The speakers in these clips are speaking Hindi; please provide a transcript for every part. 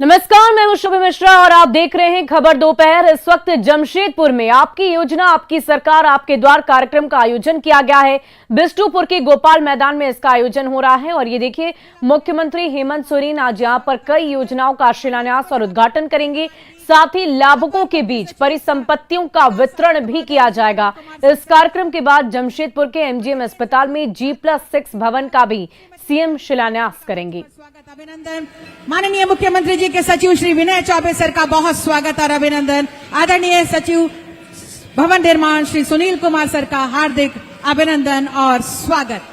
नमस्कार, मैं हूं शुभ मिश्रा और आप देख रहे हैं खबर दोपहर। इस वक्त जमशेदपुर में आपकी योजना आपकी सरकार आपके द्वार कार्यक्रम का आयोजन किया गया है। बिष्टुपुर के गोपाल मैदान में इसका आयोजन हो रहा है और ये देखिए, मुख्यमंत्री हेमंत सोरेन आज यहां पर कई योजनाओं का शिलान्यास और उद्घाटन करेंगे। साथ ही लाभुकों के बीच परिसंपत्तियों का वितरण भी किया जाएगा। इस कार्यक्रम के बाद जमशेदपुर के एमजीएम अस्पताल में G+6 भवन का भी सीएम शिलान्यास करेंगे। स्वागत, अभिनंदन। माननीय मुख्यमंत्री जी के सचिव श्री विनय चौबे सर का बहुत स्वागत और अभिनंदन। आदरणीय सचिव भवन निर्माण श्री सुनील कुमार सर का हार्दिक अभिनंदन और स्वागत।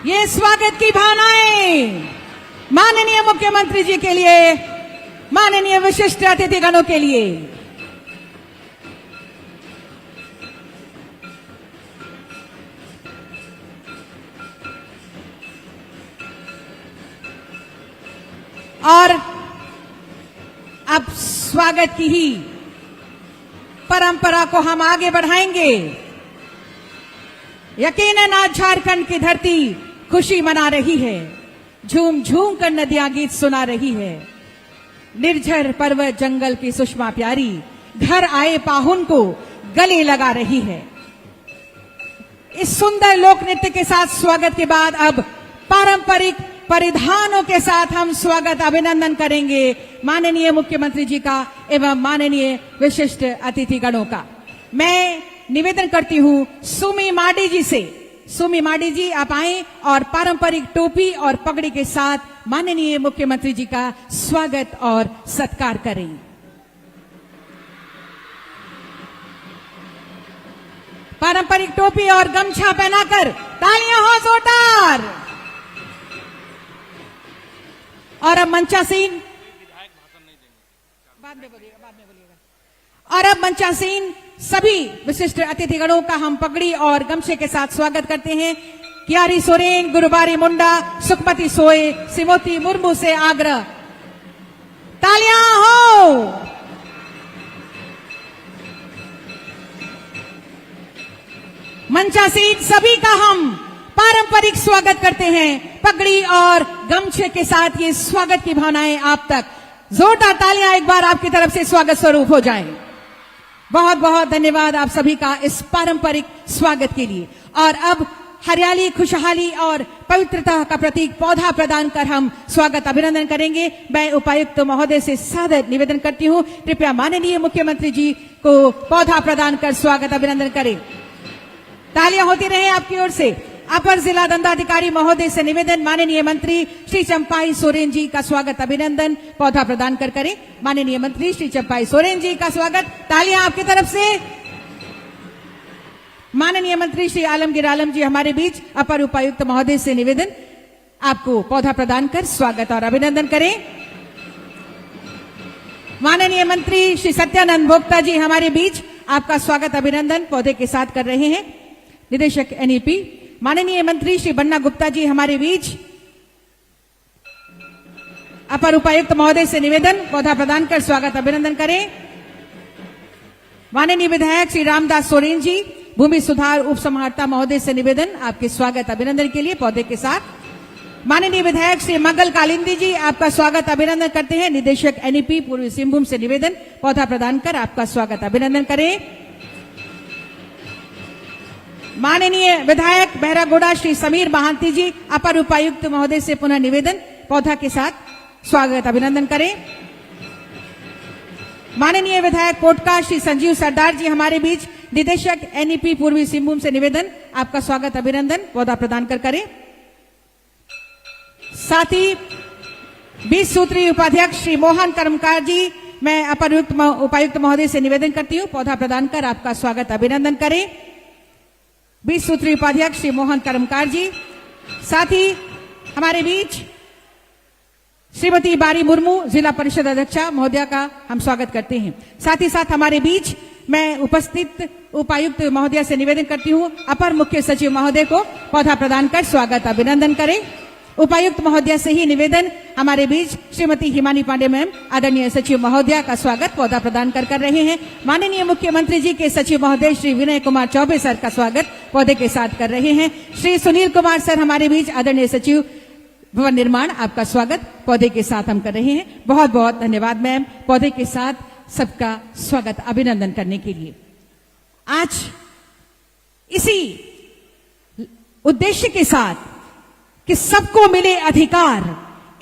ये स्वागत की भावनाएं माननीय मुख्यमंत्री जी के लिए, माननीय विशिष्ट अतिथिगणों के लिए। और अब स्वागत की ही परंपरा को हम आगे बढ़ाएंगे। यकीनन आज झारखंड की धरती खुशी मना रही है, झूम झूम कर नदियां गीत सुना रही है। निर्झर पर्वत जंगल की सुषमा प्यारी घर आए पाहुन को गले लगा रही है। इस सुंदर लोक नृत्य के साथ स्वागत के बाद अब पारंपरिक परिधानों के साथ हम स्वागत अभिनंदन करेंगे माननीय मुख्यमंत्री जी का एवं माननीय विशिष्ट अतिथिगणों का। मैं निवेदन करती हूं सुमी माडी जी से। सुमी माडी जी, आप आए और पारंपरिक टोपी और पगड़ी के साथ माननीय मुख्यमंत्री जी का स्वागत और सत्कार करें। पारंपरिक टोपी और गमछा पहनाकर तालियां हो जोरदार। और अब मंचासीन, बाद में बोलिएगा। और अब मंचासीन सभी विशिष्ट अतिथिगणों का हम पगड़ी और गमछे के साथ स्वागत करते हैं। कियारी सोरेन, गुरुबारी मुंडा, सुखमती सोए, सिमोती मुर्मू से आग्रह, तालियां हो। मंचासीन सभी का हम पारंपरिक स्वागत करते हैं। पगड़ी और गमछे के साथ ये स्वागत की भावनाएं आप तक। जोरदार तालियां एक बार आपकी तरफ से स्वागत स्वरूप हो जाएं। बहुत बहुत धन्यवाद आप सभी का इस पारंपरिक स्वागत के लिए। और अब हरियाली, खुशहाली और पवित्रता का प्रतीक पौधा प्रदान कर हम स्वागत अभिनंदन करेंगे। मैं उपायुक्त महोदय से सादर निवेदन करती हूं, कृपया माननीय मुख्यमंत्री जी को पौधा प्रदान कर स्वागत अभिनंदन करें। तालियां होती रहे आपकी ओर से। अपर जिला दंडाधिकारी महोदय से निवेदन, माननीय मंत्री श्री चंपाई सोरेन जी का स्वागत अभिनंदन पौधा प्रदान कर करें। माननीय मंत्री श्री चंपाई सोरेन जी का स्वागत, तालियां आपकी तरफ से। माननीय मंत्री श्री आलमगीर आलम जी हमारे बीच, अपर उपायुक्त महोदय से निवेदन, आपको पौधा प्रदान कर स्वागत और अभिनंदन करें। माननीय मंत्री श्री सत्यानंद भोक्ता जी हमारे बीच, आपका स्वागत अभिनंदन पौधे के साथ कर रहे हैं। निदेशक एनईपी माननीय मंत्री श्री बन्ना गुप्ता जी हमारे बीच, अपर उपायुक्त महोदय से निवेदन, पौधा प्रदान कर स्वागत अभिनंदन करें। माननीय विधायक श्री रामदास सोरेन जी, भूमि सुधार उप समाहर्ता महोदय से निवेदन, आपके स्वागत अभिनंदन के लिए पौधे के साथ। माननीय विधायक श्री मंगल कालिंदी जी, आपका स्वागत अभिनंदन करते हैं। निदेशक एनईपी पूर्वी सिंहभूम से निवेदन, पौधा प्रदान कर आपका स्वागत अभिनंदन करें। माननीय विधायक बहरागोड़ा श्री समीर महांती जी, अपर उपायुक्त महोदय से पुनः निवेदन, पौधा के साथ स्वागत अभिनंदन करें। माननीय विधायक कोटका श्री संजीव सरदार जी हमारे बीच, निदेशक एनईपी पूर्वी सिंहभूम से निवेदन, आपका स्वागत अभिनंदन पौधा प्रदान कर करें। साथ ही 20 सूत्री उपाध्यक्ष श्री मोहन कर्मकार जी, मैं अपर उपायुक्त महोदय से निवेदन करती हूं, पौधा प्रदान कर आपका स्वागत अभिनंदन करें। 20 सूत्री उपाध्यक्ष श्री मोहन कर्मकार जी। साथ ही हमारे बीच श्रीमती बारी मुर्मू, जिला परिषद अध्यक्षा महोदया का हम स्वागत करते हैं। साथ ही साथ हमारे बीच मैं उपस्थित उपायुक्त महोदया से निवेदन करती हूं, अपर मुख्य सचिव महोदय को पौधा प्रदान कर स्वागत अभिनंदन करें। उपायुक्त महोदया से ही निवेदन, हमारे बीच श्रीमती हिमानी पांडे मैम आदरणीय सचिव महोदया का स्वागत पौधा प्रदान कर रहे हैं। माननीय मुख्यमंत्री जी के सचिव महोदय श्री विनय कुमार चौबे सर का स्वागत पौधे के साथ कर रहे हैं। श्री सुनील कुमार सर हमारे बीच आदरणीय सचिव भवन निर्माण, आपका स्वागत पौधे के साथ हम कर रहे हैं। बहुत बहुत धन्यवाद मैम, पौधे के साथ सबका स्वागत अभिनंदन करने के लिए। आज इसी उद्देश्य के साथ कि सबको मिले अधिकार,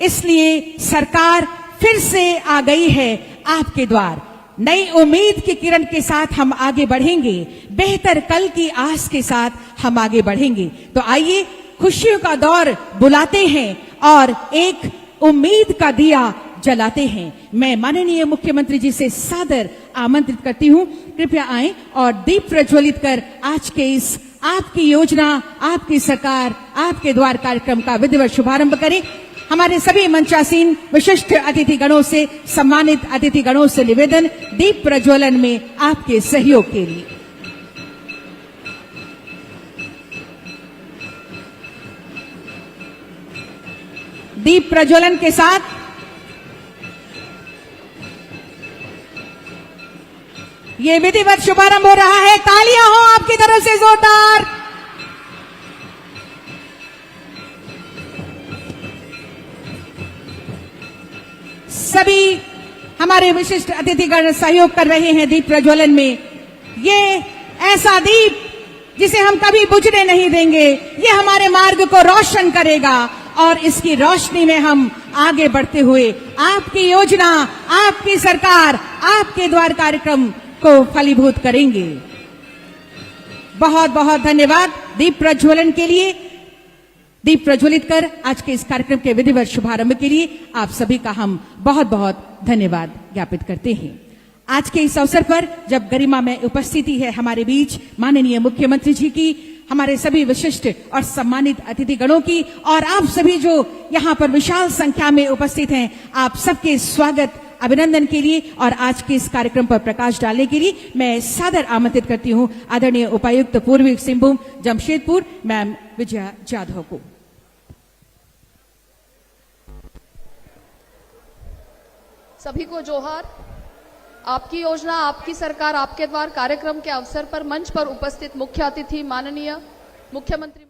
इसलिए सरकार फिर से आ गई है आपके द्वार। नई उम्मीद की किरण के साथ हम आगे बढ़ेंगे, बेहतर कल की आस के साथ हम आगे बढ़ेंगे। तो आइए खुशियों का दौर बुलाते हैं और एक उम्मीद का दिया जलाते हैं। मैं माननीय मुख्यमंत्री जी से सादर आमंत्रित करती हूं, कृपया आएं और दीप प्रज्वलित कर आज के इस आपकी योजना, आपकी सरकार, आपके द्वार कार्यक्रम का विधिवत शुभारंभ करें। हमारे सभी मंचासीन विशिष्ट अतिथि गणों से, सम्मानित अतिथि गणों से निवेदन, दीप प्रज्वलन में आपके सहयोग के लिए। दीप प्रज्वलन के साथ ये विधिवत शुभारंभ हो रहा है। तालियां हो आपकी तरफ से जोरदार। सभी हमारे विशिष्ट अतिथिगण सहयोग कर रहे हैं दीप प्रज्वलन में। ये ऐसा दीप जिसे हम कभी बुझने नहीं देंगे, ये हमारे मार्ग को रोशन करेगा और इसकी रोशनी में हम आगे बढ़ते हुए आपकी योजना, आपकी सरकार, आपके द्वार कार्यक्रम को फलीभूत करेंगे। बहुत बहुत धन्यवाद दीप प्रज्वलन के लिए। दीप प्रज्वलित कर आज के इस कार्यक्रम के विधिवत शुभारंभ के लिए आप सभी का हम बहुत बहुत धन्यवाद ज्ञापित करते हैं। आज के इस अवसर पर जब गरिमा में उपस्थिति है हमारे बीच माननीय मुख्यमंत्री जी की, हमारे सभी विशिष्ट और सम्मानित अतिथि गणों की, और आप सभी जो यहाँ पर विशाल संख्या में उपस्थित हैं, आप सबके स्वागत अभिनंदन के लिए और आज के इस कार्यक्रम पर प्रकाश डालने के लिए मैं सादर आमंत्रित करती हूं आदरणीय उपायुक्त पूर्वी सिंहभूम जमशेदपुर मैम विजया जाधव को। सभी को जोहार। आपकी योजना, आपकी सरकार, आपके द्वार कार्यक्रम के अवसर पर मंच पर उपस्थित मुख्य अतिथि माननीय मुख्यमंत्री।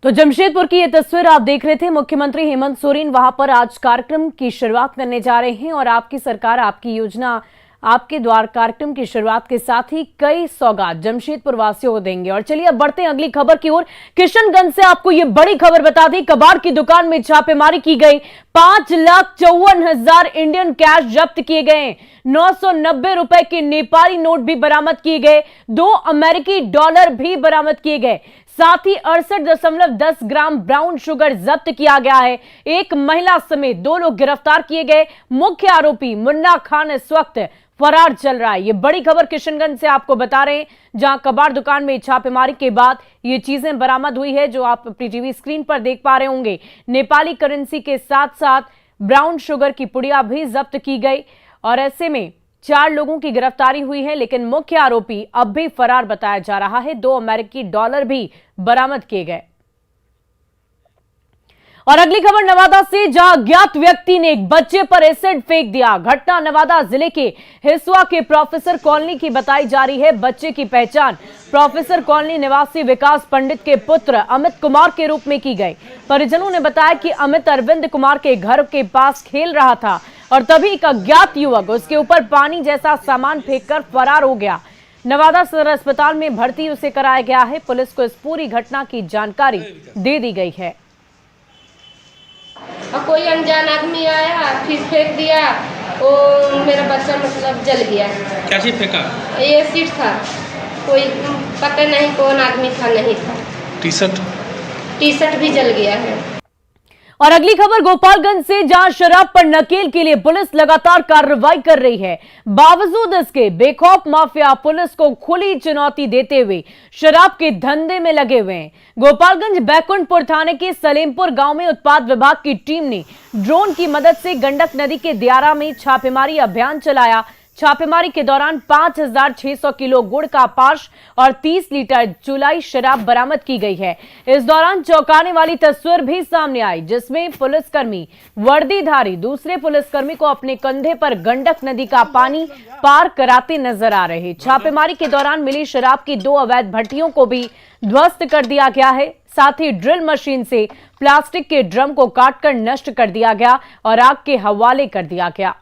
तो जमशेदपुर की ये तस्वीर आप देख रहे थे। मुख्यमंत्री हेमंत सोरेन वहां पर आज कार्यक्रम की शुरुआत करने जा रहे हैं और आपकी सरकार, आपकी योजना, आपके द्वार कार्यक्रम की शुरुआत के साथ ही कई सौगात जमशेदपुर वासियों को देंगे। और चलिए अब बढ़ते हैं अगली खबर की ओर। किशनगंज से आपको ये बड़ी खबर बता दी, कबाड़ की दुकान में छापेमारी की गई, 5,54,000 इंडियन कैश जब्त किए गए, 990 रुपए के नेपाली नोट भी बरामद किए गए, 2 अमेरिकी डॉलर भी बरामद किए गए, साथ ही 68.10 ग्राम ब्राउन शुगर जब्त किया गया है। एक महिला समेत 2 लोग गिरफ्तार किए गए। मुख्य आरोपी मुन्ना खान इस वक्त फरार चल रहा है। ये बड़ी खबर किशनगंज से आपको बता रहे हैं, जहां कबाड़ दुकान में छापेमारी के बाद ये चीजें बरामद हुई है जो आप अपनी टीवी स्क्रीन पर देख पा रहे होंगे। नेपाली करेंसी के साथ साथ ब्राउन शुगर की पुड़िया भी जब्त की गई और ऐसे में 4 लोगों की गिरफ्तारी हुई है, लेकिन मुख्य आरोपी अब भी फरार बताया जा रहा है। 2 अमेरिकी डॉलर भी बरामद किए गए। और अगली खबर नवादा से, जहां अज्ञात व्यक्ति ने एक बच्चे पर एसिड फेंक दिया। घटना नवादा जिले के हिसुआ के प्रोफेसर कॉलोनी की बताई जा रही है। बच्चे की पहचान प्रोफेसर कॉलोनी निवासी विकास पंडित के पुत्र अमित कुमार के रूप में की गई। परिजनों ने बताया कि अमित अरविंद कुमार के घर के पास खेल रहा था और तभी एक अज्ञात युवक उसके ऊपर पानी जैसा सामान फेंककर फरार हो गया। नवादा सदर अस्पताल में भर्ती उसे कराया गया है। पुलिस को इस पूरी घटना की जानकारी दे दी गई है। और कोई अनजान आदमी आया, फिर फेंक दिया, वो मेरा बच्चा मतलब जल गया। क्या चीज फेंका? ये सीट था, कोई पता नहीं कौन आदमी था, नहीं था। टी शर्ट भी जल गया है। और अगली खबर गोपालगंज से, जहां शराब पर नकेल के लिए पुलिस लगातार कार्रवाई कर रही है। बावजूद इसके बेखौफ माफिया पुलिस को खुली चुनौती देते हुए शराब के धंधे में लगे हुए हैं। गोपालगंज बैकुंठपुर थाने के सलेमपुर गांव में उत्पाद विभाग की टीम ने ड्रोन की मदद से गंडक नदी के दियारा में छापेमारी अभियान चलाया। छापेमारी के दौरान 5,600 किलो गुड़ का पाश और 30 लीटर जुलाई शराब बरामद की गई है। इस दौरान चौंकाने वाली तस्वीर भी सामने आई, जिसमें पुलिसकर्मी वर्दीधारी दूसरे पुलिसकर्मी को अपने कंधे पर गंडक नदी का पानी पार कराते नजर आ रहे। छापेमारी के दौरान मिली शराब की 2 अवैध भट्टियों को भी ध्वस्त कर दिया गया है। साथ ही ड्रिल मशीन से प्लास्टिक के ड्रम को काटकर नष्ट कर दिया गया और आग के हवाले कर दिया गया।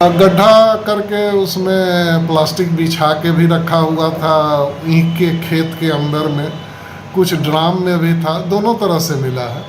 गड्ढा करके उसमें प्लास्टिक बिछा के भी रखा हुआ था, ईंट के खेत के अंदर में कुछ ड्राम में भी था, दोनों तरह से मिला है।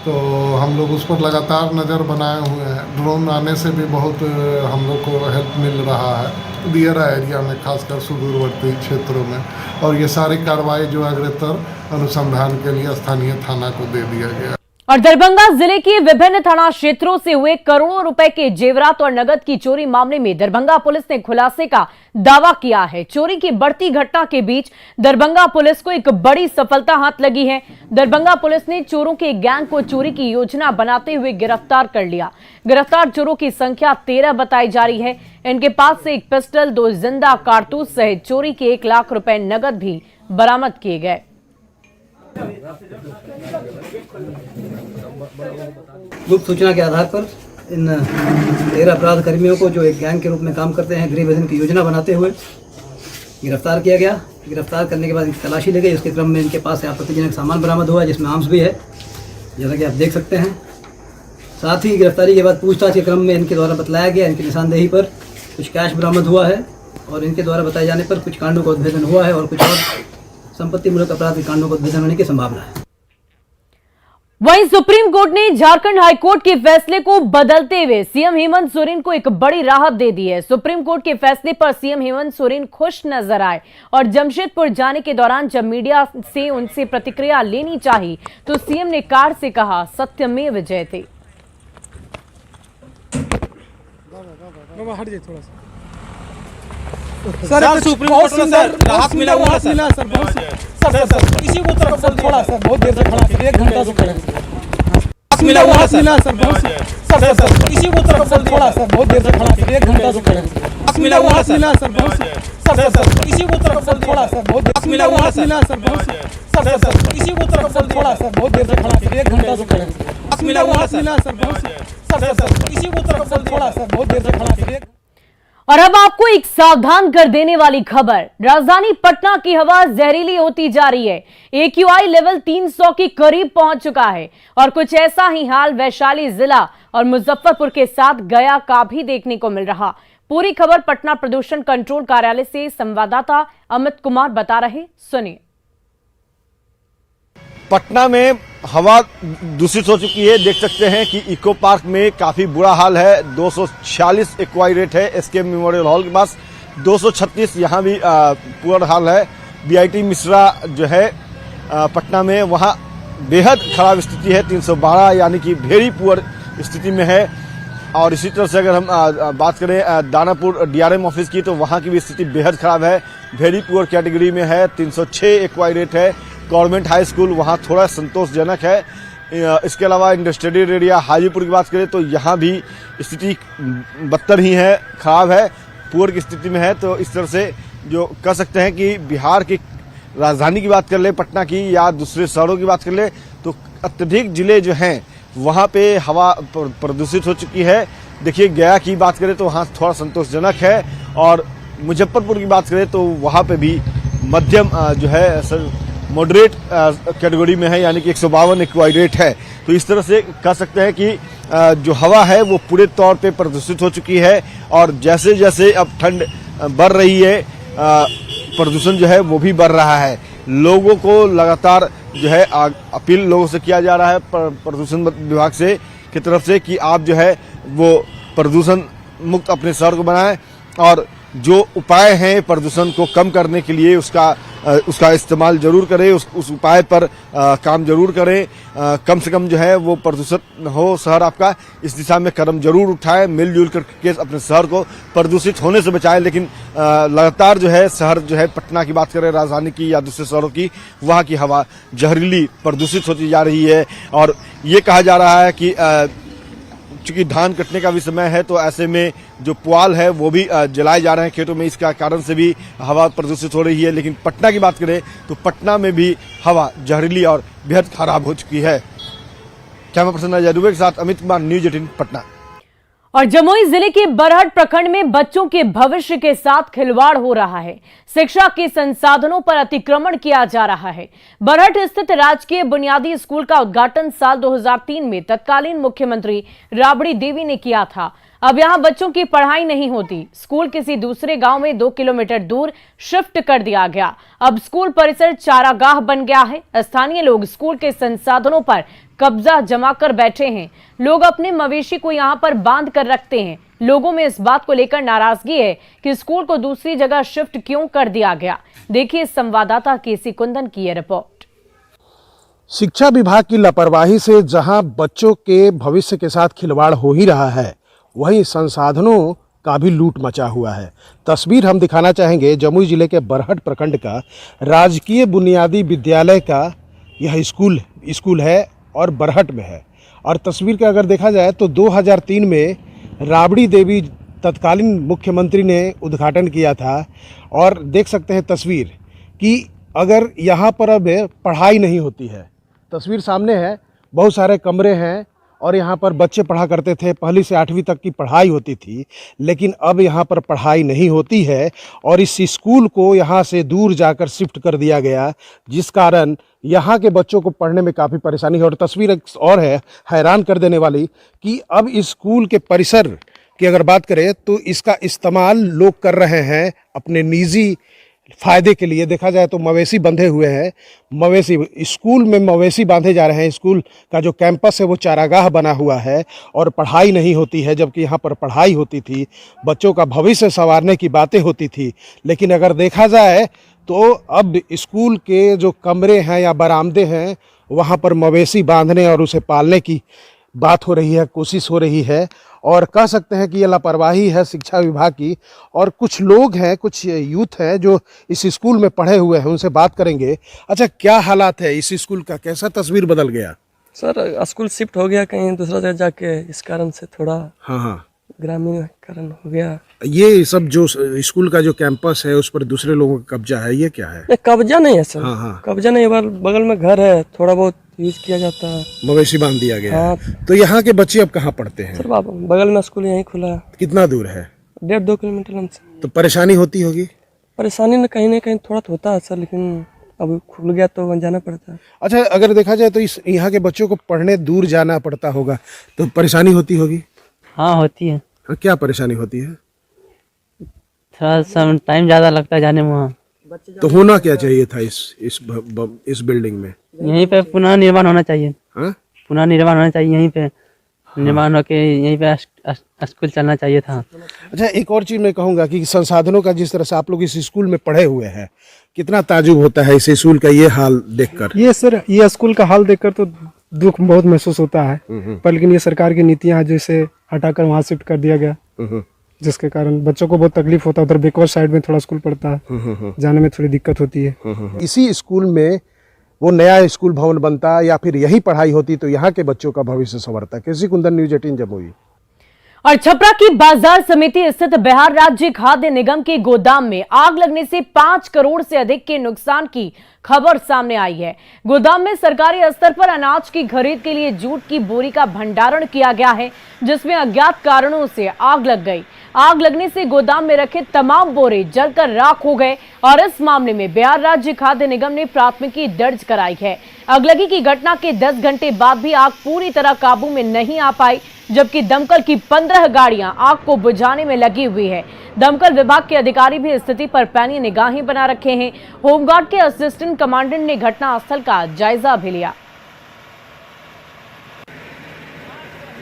तो हम लोग उस पर लगातार नज़र बनाए हुए हैं। ड्रोन आने से भी बहुत हम लोग को हेल्प मिल रहा है दियरा एरिया में, खासकर सुदूरवर्ती क्षेत्रों में। और ये सारी कार्रवाई जो अग्रतर अनुसंधान के लिए स्थानीय थाना को दे दिया गया। और दरभंगा जिले के विभिन्न थाना क्षेत्रों से हुए करोड़ों रुपए के जेवरात और नगद की चोरी मामले में दरभंगा पुलिस ने खुलासे का दावा किया है। चोरी की बढ़ती घटना के बीच दरभंगा पुलिस को एक बड़ी सफलता हाथ लगी है। दरभंगा पुलिस ने चोरों के गैंग को चोरी की योजना बनाते हुए गिरफ्तार कर लिया। गिरफ्तार चोरों की संख्या 13 बताई जा रही है। इनके पास से एक पिस्टल, 2 जिंदा कारतूस सहित चोरी के 1 लाख रुपए नगद भी बरामद किए गए। गुप्त सूचना के आधार पर इन 13 अपराध कर्मियों को, जो एक गैंग के रूप में काम करते हैं, गृह विधन की योजना बनाते हुए गिरफ्तार किया गया। गिरफ्तार करने के बाद इनकी तलाशी ली गई। उसके क्रम में इनके पास से आपत्तिजनक सामान बरामद हुआ, जिसमें आर्म्स भी है, जैसा कि आप देख सकते हैं। साथ ही गिरफ्तारी के बाद पूछताछ के क्रम में इनके द्वारा बतलाया गया, इनकी निशानदेही पर कुछ कैश बरामद हुआ है और इनके द्वारा बताए जाने पर कुछ कांडों का उद्भेदन हुआ है और कुछ और संपत्ति मूलक अपराध के कांडों को उद्भेदन होने की संभावना है। वहीं सुप्रीम कोर्ट ने झारखंड हाईकोर्ट के फैसले को बदलते हुए सीएम हेमंत सोरेन को एक बड़ी राहत दे दी है। सुप्रीम कोर्ट के फैसले पर सीएम हेमंत सोरेन खुश नजर आए और जमशेदपुर जाने के दौरान जब मीडिया से उनसे प्रतिक्रिया लेनी चाहिए तो सीएम ने कार से कहा, सत्यमेव जयते। सर सुप्रीम कोर्ट में सर राहत मिला हुआ है सर बहुत सर इसी को तरफ सर थोड़ा सर बहुत देर से खड़ा सर 1 घंटा से खड़े राहत मिला हुआ है सर बहुत सर इसी को तरफ सर थोड़ा सर बहुत देर से खड़ा सर 1 घंटा से खड़े राहत मिला हुआ है सर बहुत सर इसी को तरफ सर थोड़ा सर बहुत राहत मिला हुआ है सर बहुत सर इसी को तरफ सर थोड़ा सर बहुत देर से खड़ा सर 1 घंटा से खड़े राहत मिला हुआ है सर बहुत सर इसी को तरफ सर थोड़ा सर बहुत देर से खड़ा सर। और अब आपको एक सावधान कर देने वाली खबर। राजधानी पटना की हवा जहरीली होती जा रही है। AQI लेवल 300 के करीब पहुंच चुका है और कुछ ऐसा ही हाल वैशाली जिला और मुजफ्फरपुर के साथ गया का भी देखने को मिल रहा। पूरी खबर पटना प्रदूषण कंट्रोल कार्यालय से संवाददाता अमित कुमार बता रहे, सुनिए। पटना में हवा दूषित हो चुकी है। देख सकते हैं कि इको पार्क में काफी बुरा हाल है। 246 एक्वाई रेट है एसके मेमोरियल हॉल के पास, 236 यहाँ भी पुअर हाल है। BIT मिश्रा जो है पटना में, वहाँ बेहद खराब स्थिति है, 312 यानी कि वेरी पुअर स्थिति में है। और इसी तरह से अगर हम बात करें दानापुर DRM ऑफिस की, तो वहाँ की भी स्थिति बेहद खराब है, वेरी पुअर कैटेगरी में है, 306 एक्वाई रेट है। गवर्नमेंट हाई स्कूल वहाँ थोड़ा संतोषजनक है। इसके अलावा इंडस्ट्रियल एरिया हाजीपुर की बात करें तो यहाँ भी स्थिति बदतर ही है, खराब है, पुअर की स्थिति में है। तो इस तरह से जो कह सकते हैं कि बिहार की राजधानी की बात कर ले, पटना की, या दूसरे शहरों की बात कर ले, तो अत्यधिक जिले जो हैं वहाँ पे हवा प्रदूषित हो चुकी है। देखिए गया की बात करें तो वहाँ थोड़ा संतोषजनक है, और मुजफ्फरपुर की बात करें तो वहाँ पे भी मध्यम जो है मॉडरेट कैटेगरी में है, यानी कि 152 एक्वाई रेट है। तो इस तरह से कह सकते हैं कि जो हवा है वो पूरे तौर पे प्रदूषित हो चुकी है। और जैसे जैसे अब ठंड बढ़ रही है, प्रदूषण जो है वो भी बढ़ रहा है। लोगों को लगातार जो है अपील लोगों से किया जा रहा है प्रदूषण विभाग से की तरफ से कि आप जो है वो प्रदूषण मुक्त अपने शहर को बनाएं। और जो उपाय हैं प्रदूषण को कम करने के लिए उसका इस्तेमाल जरूर करें, उस उपाय पर काम जरूर करें। कम से कम जो है वो प्रदूषित हो शहर आपका, इस दिशा में कदम जरूर उठाएं, मिलजुल करके अपने शहर को प्रदूषित होने से बचाएं। लेकिन लगातार जो है शहर जो है पटना की बात करें, राजधानी की या दूसरे शहरों की, वहाँ की हवा जहरीली प्रदूषित होती जा रही है। और ये कहा जा रहा है कि चूंकि धान कटने का भी समय है तो ऐसे में जो पुआल है वो भी जलाए जा रहे हैं खेतों में, इसका कारण से भी हवा प्रदूषित हो रही है। लेकिन पटना की बात करें तो पटना में भी हवा जहरीली और बेहद खराब हो चुकी है। कैमरा पर्सन अजय दुबे के साथ अमित कुमार, न्यूज 18 पटना। और जमुई जिले के बरहट प्रखंड में बच्चों के भविष्य के साथ खिलवाड़ हो रहा है। शिक्षा के संसाधनों पर अतिक्रमण किया जा रहा है। बरहट स्थित राजकीय बुनियादी स्कूल का उद्घाटन साल 2003 में तत्कालीन मुख्यमंत्री राबड़ी देवी ने किया था। अब यहां बच्चों की पढ़ाई नहीं होती। स्कूल किसी दूसरे गांव में 2 किलोमीटर दूर शिफ्ट कर दिया गया। अब स्कूल परिसर चारागाह बन गया है। स्थानीय लोग स्कूल के संसाधनों पर कब्जा जमाकर बैठे हैं। लोग अपने मवेशी को यहां पर बांध कर रखते हैं। लोगों में इस बात को लेकर नाराजगी है कि स्कूल को दूसरी जगह शिफ्ट क्यों कर दिया गया। देखिए संवाददाता केसी कुंदन की यह रिपोर्ट। शिक्षा विभाग की लापरवाही से जहां बच्चों के भविष्य के साथ खिलवाड़ हो ही रहा है, वहीं संसाधनों का भी लूट मचा हुआ है। तस्वीर हम दिखाना चाहेंगे जमुई जिले के बरहट प्रखंड का राजकीय बुनियादी विद्यालय का यह स्कूल है और बरहट में है। और तस्वीर का अगर देखा जाए तो 2003 में राबड़ी देवी तत्कालीन मुख्यमंत्री ने उद्घाटन किया था। और देख सकते हैं तस्वीर कि अगर यहाँ पर अब पढ़ाई नहीं होती है, तस्वीर सामने है, बहुत सारे कमरे हैं और यहाँ पर बच्चे पढ़ा करते थे। 1ली से 8वीं तक की पढ़ाई होती थी, लेकिन अब यहाँ पर पढ़ाई नहीं होती है और इस स्कूल को यहाँ से दूर जाकर शिफ्ट कर दिया गया, जिस कारण यहाँ के बच्चों को पढ़ने में काफ़ी परेशानी है। और तस्वीर एक और है हैरान कर देने वाली कि अब इस स्कूल के परिसर की अगर बात करें तो इसका इस्तेमाल लोग कर रहे हैं अपने निजी फायदे के लिए। देखा जाए तो मवेशी बंधे हुए हैं, मवेशी स्कूल में मवेशी बांधे जा रहे हैं। स्कूल का जो कैंपस है वो चारागाह बना हुआ है और पढ़ाई नहीं होती है, जबकि यहाँ पर पढ़ाई होती थी, बच्चों का भविष्य संवारने की बातें होती थी। लेकिन अगर देखा जाए तो अब स्कूल के जो कमरे हैं या बरामदे हैं, वहाँ पर मवेशी बांधने और उसे पालने की बात हो रही है, कोशिश हो रही है। और कह सकते हैं कि ये लापरवाही है शिक्षा विभाग की। और कुछ लोग हैं, कुछ यूथ हैं जो इस स्कूल में पढ़े हुए हैं, उनसे बात करेंगे। अच्छा, क्या हालात है इस स्कूल का, कैसा तस्वीर बदल गया? सर स्कूल शिफ्ट हो गया कहीं दूसरा जगह जाके, इस कारण से थोड़ा हाँ ग्रामीणकरण हो गया। ये सब जो स्कूल का जो कैंपस है उस पर दूसरे लोगों का कब्जा है, ये क्या है? कब्जा नहीं है सर। हाँ। कब्जा नहीं है, बगल में घर है, थोड़ा बहुत यूज किया जाता है, मवेशी बांध दिया गया हाँ। है। तो यहाँ के बच्चे अब कहाँ पढ़ते हैं? सर बगल में स्कूल यहीं खुला है। कितना दूर है? 1.5-2 किलोमीटर हमसे। तो परेशानी होती होगी? परेशानी न कहीं थोड़ा तो होता है सर, लेकिन अब खुल गया तो जाना पड़ता है। अच्छा, अगर देखा जाए तो इस यहाँ के बच्चों को पढ़ने दूर जाना पड़ता होगा, तो परेशानी होती होगी? हाँ होती है। क्या परेशानी होती है? थोड़ा सा टाइम ज़्यादा लगता है जाने में वहाँ। तो होना क्या चाहिए था इस बिल्डिंग में? यहीं पे पुनः निर्माण होना चाहिए। हाँ? पुनः निर्माण होना चाहिए, यहीं पे निर्माण होके यहीं पे स्कूल चलना चाहिए था। अच्छा, एक और चीज़ मैं कहूँगा कि संसाधनों का जिस तरह से आप लोग इस स्कूल में पढ़े हुए हैं, कितना ताजुब होता है इस स्कूल का ये हाल देखकर? ये सर, ये स्कूल का हाल देखकर तो दुख बहुत महसूस होता है, पर लेकिन ये सरकार की नीतियाँ जैसे हटाकर वहाँ शिफ्ट कर दिया गया, जिसके कारण बच्चों को बहुत तकलीफ होता है। उधर बैकवर्ड साइड में थोड़ा स्कूल पड़ता है, जाने में थोड़ी दिक्कत होती है। इसी स्कूल में वो नया स्कूल भवन बनता या फिर यही पढ़ाई होती तो यहाँ के बच्चों का भविष्य संवरता। केसी कुंदन, न्यूज 18 जमुई। और छपरा की बाजार समिति स्थित बिहार राज्य खाद्य निगम के गोदाम में आग लगने से 5 करोड़ से अधिक के नुकसान की खबर सामने आई है। गोदाम में सरकारी स्तर पर अनाज की खरीद के लिए जूट की बोरी का भंडारण किया गया है, जिसमें अज्ञात कारणों से आग लग गई। आग लगने से गोदाम में रखे तमाम बोरे जलकर राख हो गए और इस मामले में बिहार राज्य खाद्य निगम ने प्राथमिकी दर्ज कराई है। अगलगी की घटना के 10 घंटे बाद भी आग पूरी तरह काबू में नहीं आ पाई, जबकि दमकल की 15 गाड़ियां आग को बुझाने में लगी हुई है। दमकल विभाग के अधिकारी भी स्थिति पर पैनी निगाहें बना रखे हैं। होमगार्ड के असिस्टेंट कमांडेंट ने घटनास्थल का जायजा भी लिया।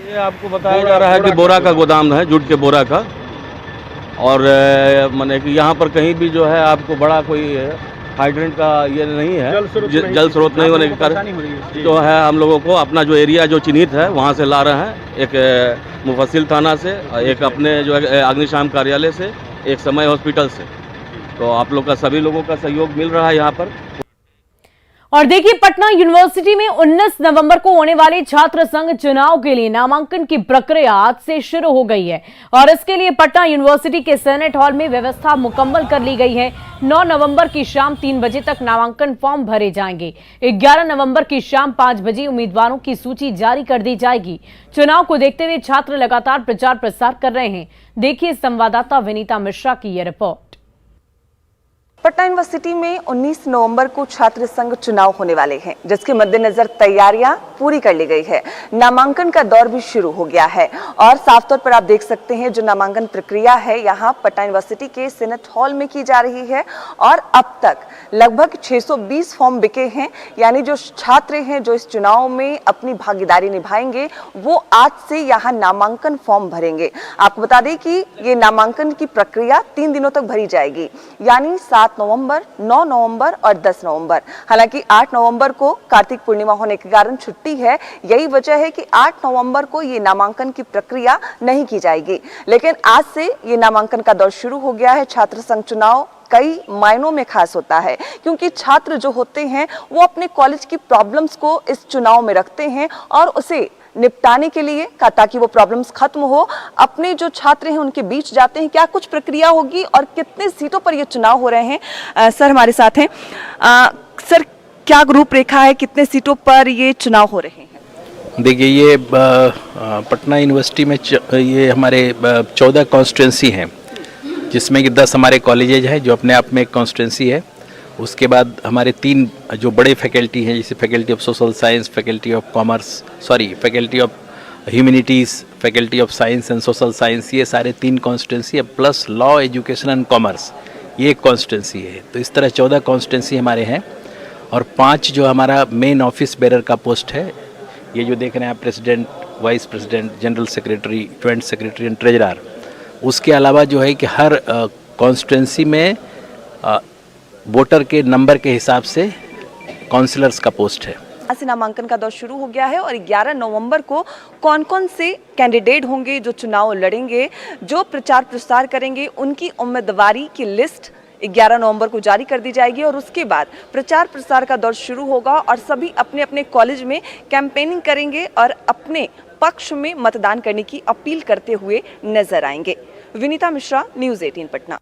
ये आपको बताया जा रहा है कि बोरा का गोदाम है, जूट के बोरा का, और माने कि यहाँ पर कहीं भी जो है आपको बड़ा कोई हाइड्रेंट का ये नहीं है, जल स्रोत नहीं होने के कारण जो है हम लोगों को अपना जो एरिया जो चिन्हित है वहाँ से ला रहे हैं, एक मुफस्सिल थाना से, एक अपने जो है अग्निशामक कार्यालय से, एक समय हॉस्पिटल से। तो आप लोग का सभी लोगों का सहयोग मिल रहा है यहाँ पर। और देखिए, पटना यूनिवर्सिटी में 19 नवंबर को होने वाले छात्र संघ चुनाव के लिए नामांकन की प्रक्रिया आज से शुरू हो गई है और इसके लिए पटना यूनिवर्सिटी के सेनेट हॉल में व्यवस्था मुकम्मल कर ली गई है। 9 नवंबर की शाम 3 बजे तक नामांकन फॉर्म भरे जाएंगे। 11 नवंबर की शाम 5 बजे उम्मीदवारों की सूची जारी कर दी जाएगी। चुनाव को देखते हुए छात्र लगातार प्रचार प्रसार कर रहे हैं। देखिए संवाददाता विनीता मिश्रा की यह रिपोर्ट। पटना यूनिवर्सिटी में 19 नवंबर को छात्र संघ चुनाव होने वाले हैं, जिसके मद्देनजर तैयारियां पूरी कर ली गई है। नामांकन का दौर भी शुरू हो गया है और साफ तौर पर आप देख सकते हैं जो नामांकन प्रक्रिया है यहाँ पटना यूनिवर्सिटी के सेनेट हॉल में की जा रही है और अब तक लगभग 620 फॉर्म बिके हैं। यानी जो छात्र हैं जो इस चुनाव में अपनी भागीदारी निभाएंगे वो आज से यहाँ नामांकन फॉर्म भरेंगे। आपको बता दें कि ये नामांकन की प्रक्रिया 3 दिनों तक भरी जाएगी, यानी 7 नवंबर, 9 नवंबर और 10 नवंबर। हालांकि 8 नवंबर को कार्तिक पूर्णिमा होने के कारण छुट्टी है। यही वजह है कि 8 नवंबर को ये नामांकन की प्रक्रिया नहीं की जाएगी, लेकिन आज से ये नामांकन का दौर शुरू हो गया है। छात्र संघ चुनाव कई मायनों में खास होता है क्योंकि छात्र जो होते हैं वो अपने कॉलेज की प्रॉब्लम्स को इस चुनाव में रखते हैं और उसे निपटाने के लिए ताकि वो प्रॉब्लम्स खत्म हो, अपने जो छात्र हैं उनके बीच जाते हैं। क्या कुछ प्रक्रिया होगी और कितने सीटों पर ये चुनाव हो रहे हैं, सर हमारे साथ हैं। सर क्या रूपरेखा है, कितने सीटों पर ये चुनाव हो रहे हैं? देखिए ये पटना यूनिवर्सिटी में ये हमारे 14 कॉन्स्टिट्यूंसी हैं, जिसमें कि 10 हमारे कॉलेजेज हैं जो अपने आप में एक कॉन्स्टिट्यूंसी है। उसके बाद हमारे 3 जो बड़े फैकल्टी हैं, जैसे faculty of social science, faculty of commerce, faculty of humanities, faculty of science and social science, ये सारे 3 कॉन्स्टिट्यूंसी है, plus law, education and commerce, ये एक कॉन्स्टिट्यूंसी है। तो इस तरह 14 कॉन्स्टिट्यूंसी हमारे हैं और 5 जो हमारा मेन ऑफिस बेरर का पोस्ट है, ये जो देख रहे हैं आप, president, vice president, general secretary, joint secretary and treasurer. उसके अलावा जो है कि हर कॉन्स्टिट्यूंसी में वोटर के नंबर के हिसाब से काउंसलर्स का पोस्ट है। आज से नामांकन का दौर शुरू हो गया है और 11 नवंबर को कौन कौन से कैंडिडेट होंगे जो चुनाव लड़ेंगे, जो प्रचार प्रसार करेंगे, उनकी उम्मीदवारी की लिस्ट 11 नवंबर को जारी कर दी जाएगी और उसके बाद प्रचार प्रसार का दौर शुरू होगा और सभी अपने अपने कॉलेज में कैंपेनिंग करेंगे और अपने पक्ष में मतदान करने की अपील करते हुए नजर आएंगे। विनीता मिश्रा, न्यूज़ 18 पटना।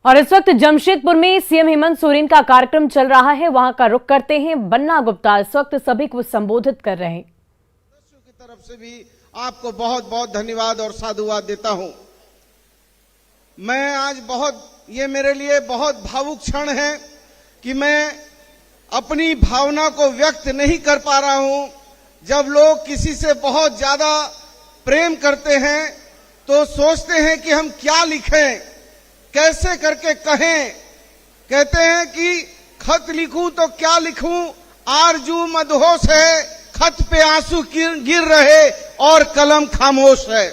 और इस वक्त जमशेदपुर में सीएम हेमंत सोरेन का कार्यक्रम चल रहा है, वहां का रुख करते हैं। बन्ना गुप्ता इस वक्त सभी को संबोधित कर रहे हैं। की तरफ से भी आपको बहुत बहुत धन्यवाद और साधुवाद देता हूं। मैं आज ये मेरे लिए बहुत भावुक क्षण है कि मैं अपनी भावना को व्यक्त नहीं कर पा रहा हूं। जब लोग किसी से बहुत ज्यादा प्रेम करते हैं तो सोचते हैं कि हम क्या लिखें, कैसे करके कहें। कहते हैं कि खत लिखूं तो क्या लिखूं, आरजू मदहोश है, खत पे आंसू गिर रहे और कलम खामोश है।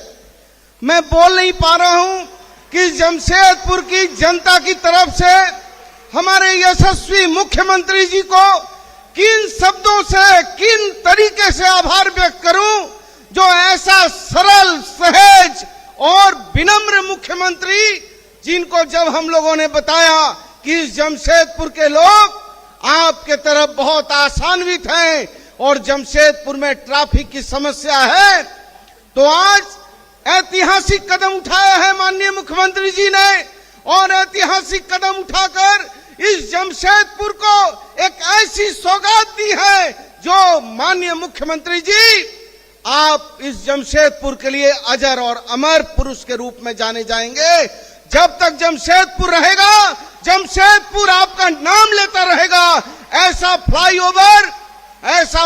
मैं बोल नहीं पा रहा हूं कि जमशेदपुर की जनता की तरफ से हमारे यशस्वी मुख्यमंत्री जी को किन शब्दों से, किन तरीके से आभार व्यक्त करूं, जो ऐसा सरल, सहज और विनम्र मुख्यमंत्री, जिनको जब हम लोगों ने बताया कि जमशेदपुर के लोग आपके तरफ बहुत आशान्वित हैं और जमशेदपुर में ट्रैफिक की समस्या है, तो आज ऐतिहासिक कदम उठाया है माननीय मुख्यमंत्री जी ने और ऐतिहासिक कदम उठाकर इस जमशेदपुर को एक ऐसी सौगात दी है जो माननीय मुख्यमंत्री जी, आप इस जमशेदपुर के लिए अजर और अमर पुरुष के रूप में जाने जाएंगे। जब तक जमशेदपुर रहेगा, जमशेदपुर आपका नाम लेता रहेगा। ऐसा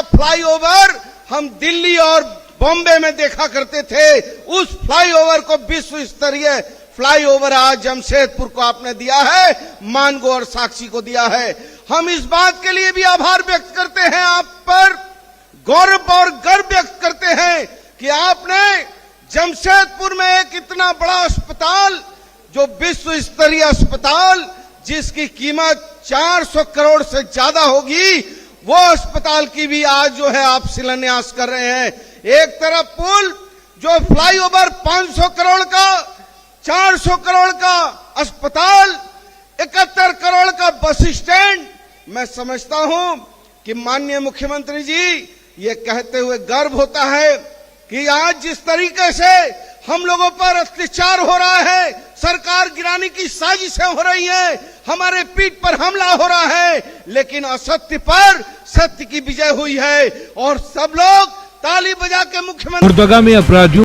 फ्लाईओवर हम दिल्ली और बॉम्बे में देखा करते थे। उस फ्लाईओवर को विश्व स्तरीय फ्लाईओवर आज जमशेदपुर को आपने दिया है, मानगो और साक्षी को दिया है। हम इस बात के लिए भी आभार व्यक्त करते हैं आप पर, गौरव और गर्व व्यक्त करते हैं कि आपने जमशेदपुर में एक इतना बड़ा अस्पताल, जो विश्व स्तरीय अस्पताल जिसकी कीमत 400 करोड़ से ज्यादा होगी, वो अस्पताल की भी आज जो है आप शिलान्यास कर रहे हैं। एक तरफ पुल जो फ्लाईओवर 500 करोड़ का, 400 करोड़ का अस्पताल, 71 करोड़ का बस स्टैंड। मैं समझता हूं कि माननीय मुख्यमंत्री जी, ये कहते हुए गर्व होता है कि आज जिस तरीके से हम लोगों पर अत्याचार हो रहा है, सरकार गिराने की साजिशें हो रही हैं, हमारे पीठ पर हमला हो रहा है, लेकिन असत्य पर सत्य की विजय हुई है और सब लोग ताली बजा के मुख्यमंत्री में अपराधियों